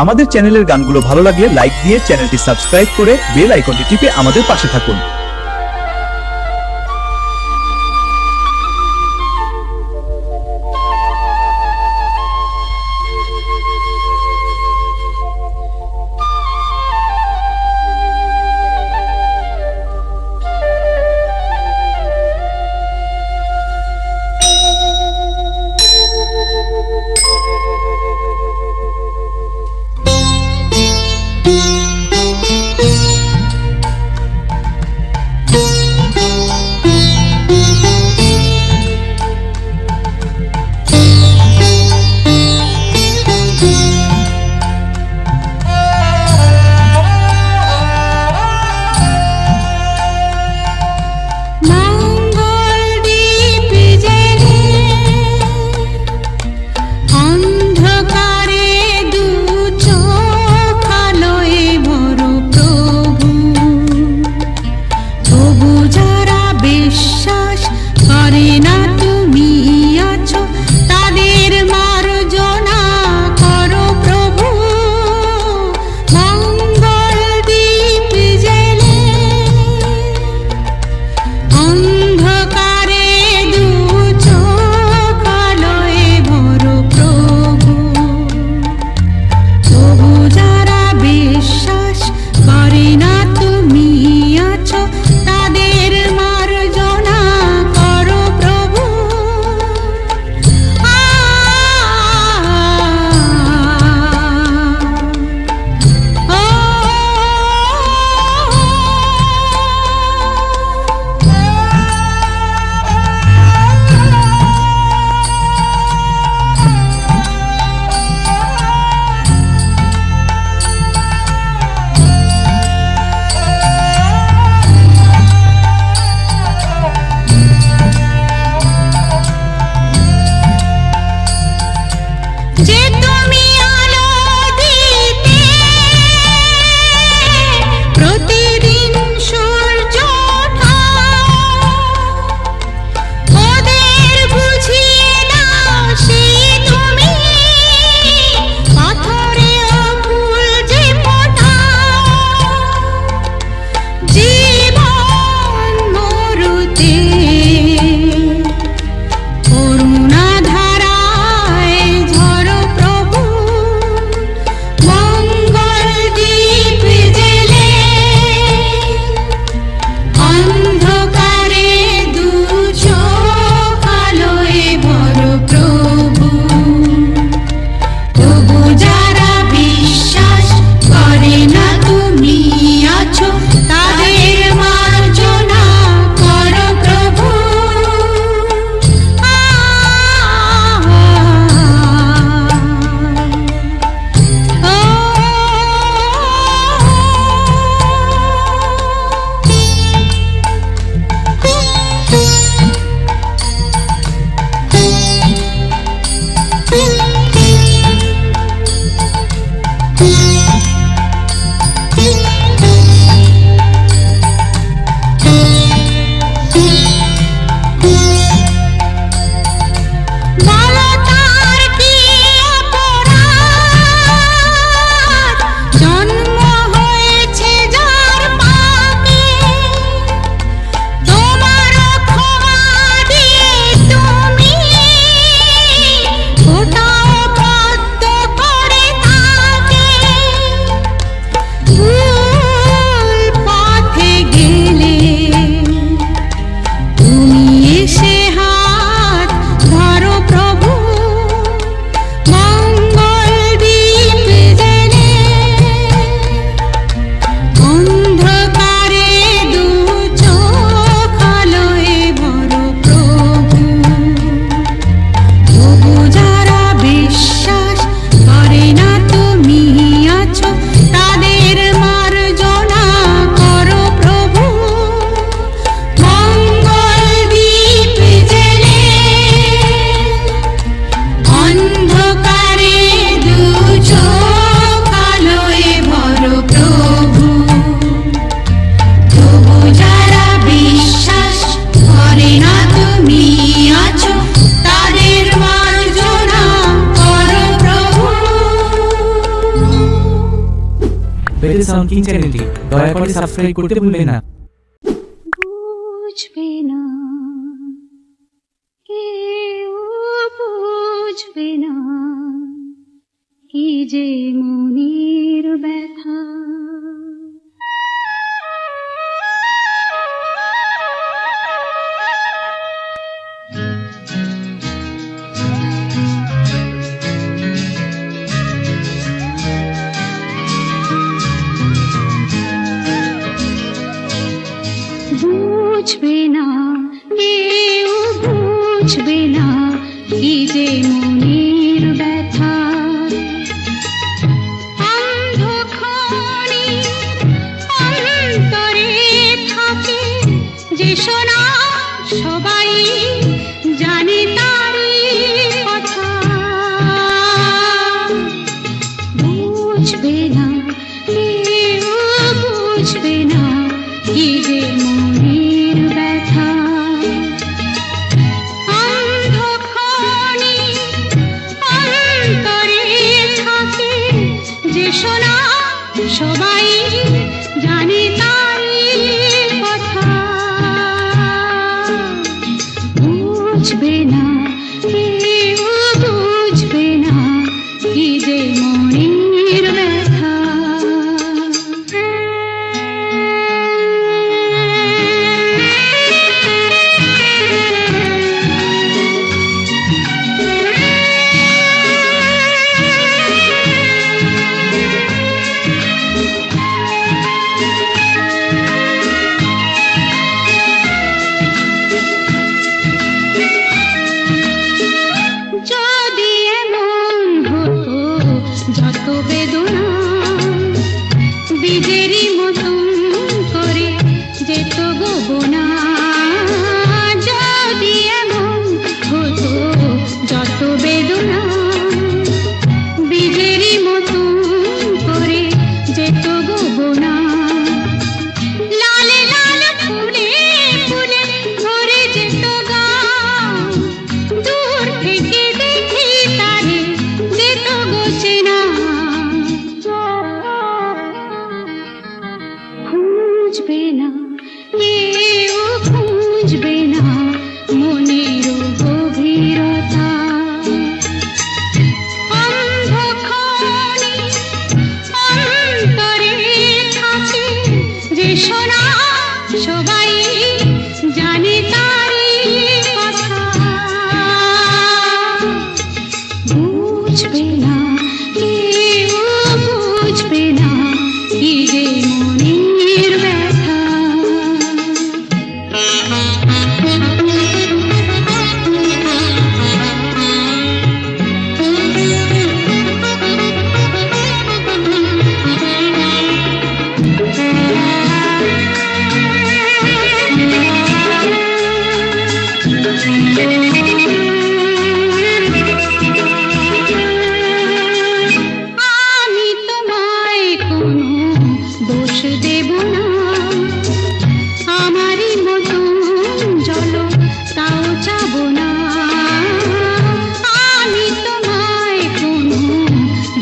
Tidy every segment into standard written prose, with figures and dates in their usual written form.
আমাদের চ্যানেলের গানগুলো ভালো লাগলে লাইক দিয়ে চ্যানেলটি সাবস্ক্রাইব করে বেল আইকনটি টিপে আমাদের পাশে থাকুন। অন্ধকারে দু চোখ আলোয় ভরো প্রভু। বেল সাউন্ড কিং চ্যানেলটি দয়া করে সাবস্ক্রাইব করতে ভুলবেন না। বুঝবে না কেউ, বুঝবে না কি যে মনের ব্যথা। বুঝবে না কেউ, বুঝবে না কি যে মনের ব্যথা। অন্ধকারের অন্তরে থাকে যে সোনা, সবাই জানে তারই কথা। বুঝবে না কেউ, বুঝবে না কি যে মনের ব্যথা। অন্ধকারের অন্তরে থাকে যে সোনা, সবাই জানে তারই কথা। বুঝবে না কেউ, বুঝবে না কি যে মনের ব্যথা। যদি এমন হতো যত বেদনা বীজেরই মতন করে যেত গোবনা। যদি এমন হতো যত বেদনা বীজেরই মতন করে যেত গোবনা। লালে লাল ফুলে ফুলে ভরে যেত গান, দূর থেকে দেখি তারে যেত গোচেনা। খুঁজবে না কেউ, খুঁজবে না মনের গভীরতা। অন্ধকারের অন্তরে থাকে যে সোনা, সবাই জানে তারই কথা। বুঝবে না কেউ, বুঝবে না কি যে মনের ব্যথা। আমি তোমায় কোনো দোষ দেব না, আমারই মতন চলো তাও যাব না। আমি তোমায় কোনো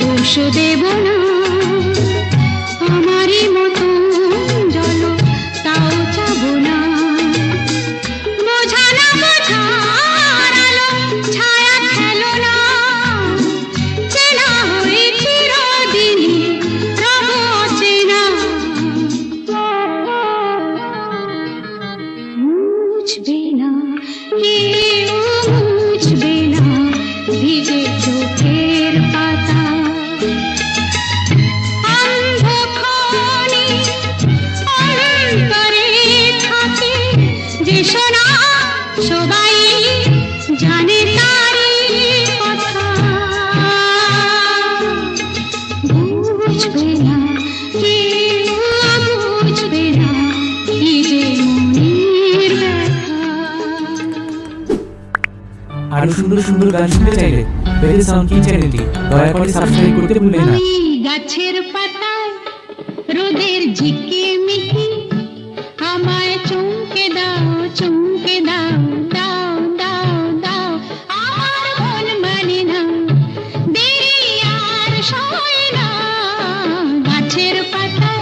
দোষ দেব না, আমারই মতন চলো তাও যাব না। বোঝা না বোঝার আলো ছায়া খেলো না, চেনা হয়ে চিরদিনই রব অচেনা। বুঝবে না কেউ, বুঝবে না ভিজে চোখের পাতা। অন্ধকারের অন্তরে থাকে যে সোনা, সবাই জানে তারই কথা। বুঝবে না কেউ, বুঝবে না কি যে মনের ব্যথা। আরো সুন্দর সুন্দর গান শুনতে চাইলে বেল সাউন্ড কিং চ্যানেলটি দয়া করে সাবস্ক্রাইব করতে ভুলবেন না। ওই গাছের পাতায় রোদের ঝিকে মিকি আমায় চমকে দাও, চমকে দাও, দাও দাও দাও। আমার মন মানে না, দেরি আর সয় না। গাছের পাতায়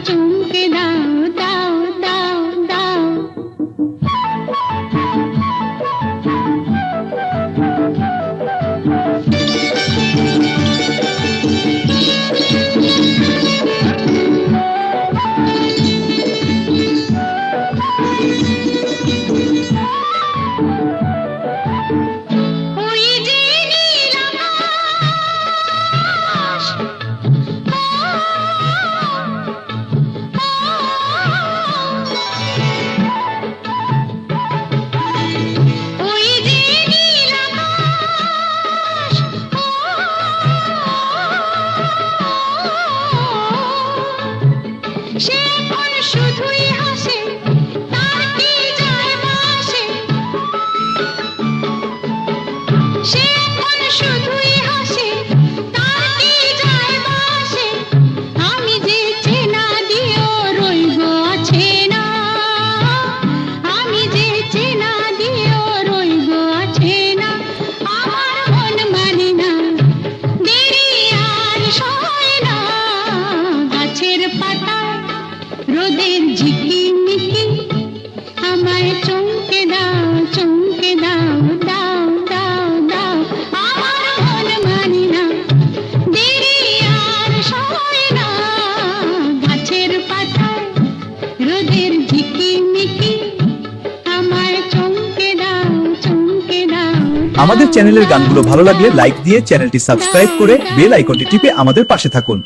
চমকে দাও দাও দাও দাও ওই যে নীল আকাশ, ওই যে নীল আকাশ, সে এখন শুধুই হাসে, তার কি যায় আসে, সে এখন শুধুই হাসে, তার কি যায় আসে, আমি যে চেনা দিয়েও রইব আছে না, আমি যে চেনা দিয়েও রইব আছে না, আমার মন মানে না, দেরি আর সয় না, গাছের পাতায় রোদের ঝিকিমিকি, আমায় চমকে দাও দাও দাও দাও, আমার মন মানে না, দেরি আর সয় না, গাছের পাতায় রোদের ঝিকিমিকি, আমায় চমকে দাও আমাদের চ্যানেলের গানগুলো ভালো লাগলে লাইক দিয়ে চ্যানেলটি সাবস্ক্রাইব করে বেল আইকনটি টিপে আমাদের পাশে থাকুন।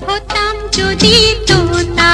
হতাম যদি তোতা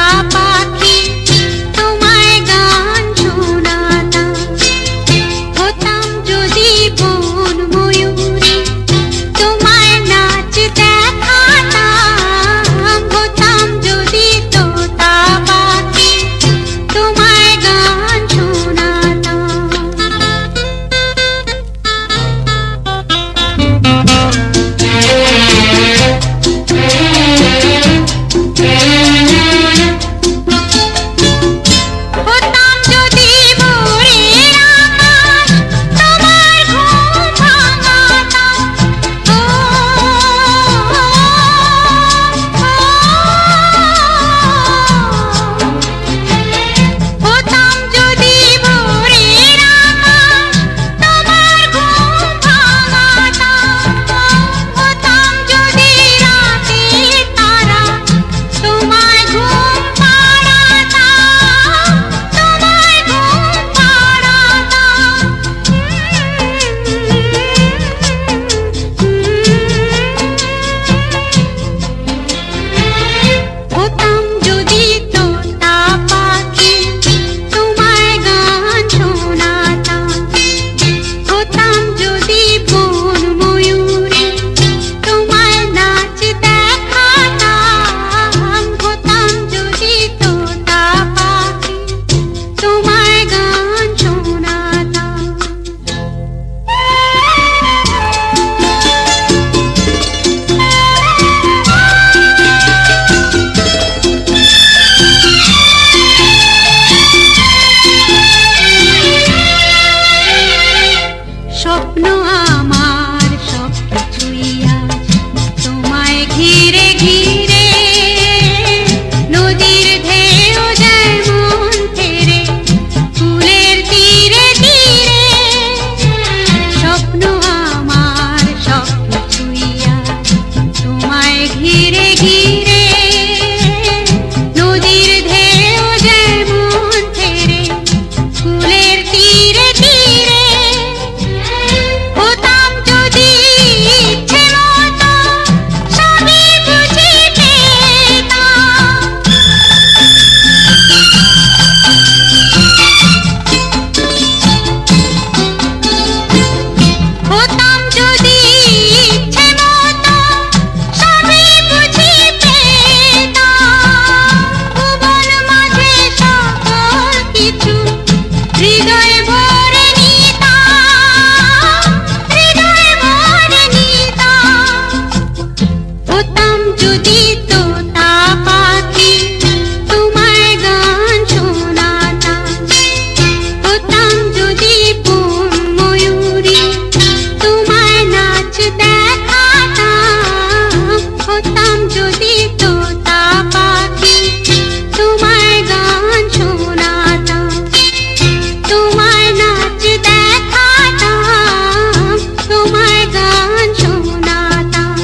কিছু হৃদয়ে ভরে নিতাম, হৃদয়ে ভরে নিতাম। হতাম যদি তোতা পাখি, তোমার গান শোনাতাম। হতাম যদি বন ময়ূরী, তোমার নাচ দেখাতাম। হতাম যদি তোতা পাখি, তোমার গান শোনাতাম। তোমার নাচ দেখাতাম, তোমার গান শোনাতাম।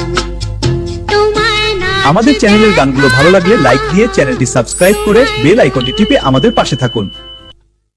তোমার নাচ আমাদের চ্যানেলের গানগুলো ভালো লাগলে লাইক দিয়ে চ্যানেলটি সাবস্ক্রাইব করে বেল আইকনটি টিপে আমাদের পাশে থাকুন।